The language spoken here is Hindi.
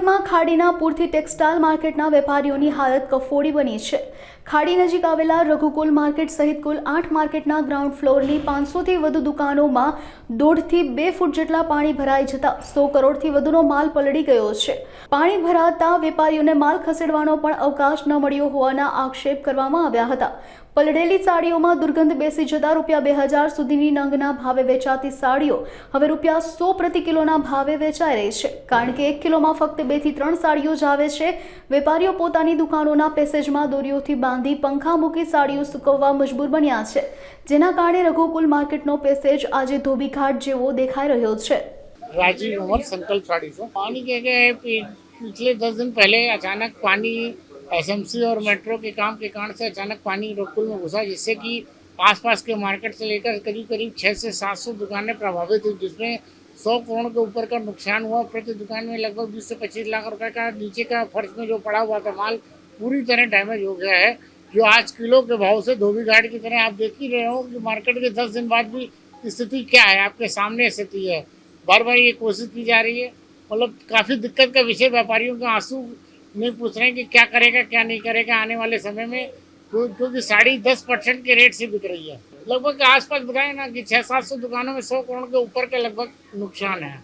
સુરતમાં ખાડીના પૂરથી ટેક્સટાઇલ માર્કેટના વેપારીઓની હાલત કફોડી બની છે। ખાડી નજીક આવેલા રઘુકુલ માર્કેટ સહિત કુલ 8 માર્કેટના ગ્રાઉન્ડ ફ્લોરની 500થી વધુ દુકાનોમાં 1.5 થી 2 ફૂટ જેટલા પાણી ભરાઈ જતા 100 કરોડથી વધુનો માલ પલળી ગયો છે। પાણી ભરાતા વેપારીઓને માલ ખસેડવાનો પણ અવકાશ ન મળ્યો હોવાના આક્ષેપ કરવામાં આવ્યા હતા। પલળેલી સાડીઓમાં દુર્ગંધ બેસી જતા ₹2000 સુધીની નંગના ભાવે વેચાતી સાડીઓ હવે ₹100 પ્રતિ કિલોના ભાવે વેચાઈ રહી છે, કારણ કે 1 કિલોમાં ફક્ત 2 થી 3 સાડીઓ જ આવે છે। વેપારીઓ પોતાની દુકાનોના પેસેજમાં દોરીઓથી બાંધી પંખા મૂકી સાડીઓ સૂકવવા મજબૂર બન્યા છે, જેના કારણે રઘુકુલ मार्केटનો पेसेज आज धोबीघाट जेवो देखाई रह्यो छे। राजीव उमर संकल्प साड़ी से पानी के पिछले 10 दिन पहले अचानक पानी एसएमसी और मेट्रो के काम के कारण से अचानक पानी रघुकुल में घुसा, जिससे कि आसपास के मार्केट से लेकर करीब 600 से 700 दुकानें प्रभावित हुई, जिसमें 100 करोड़ के ऊपर का नुकसान हुआ। प्रति दुकान में लगभग 20 से 25 लाख रुपए का नीचे का फर्श में जो पड़ा हुआ था माल पूरी तरह डैमेज हो गया है। जो आज किलो के भाव से धोबीघाट की तरह आप देख ही रहे हो कि मार्केट के 10 दिन बाद भी स्थिति क्या है, आपके सामने स्थिति है। बार बार ये कोशिश की जा रही है, मतलब काफ़ी दिक्कत का विषय। व्यापारियों के आंसू नहीं पूछ रहे हैं कि क्या करेगा क्या नहीं करेगा आने वाले समय में, क्योंकि साड़ी 10% के रेट से बिक रही है। लगभग आसपास बताए ना कि 600-700 दुकानों में 100 करोड़ के ऊपर का लगभग नुकसान है।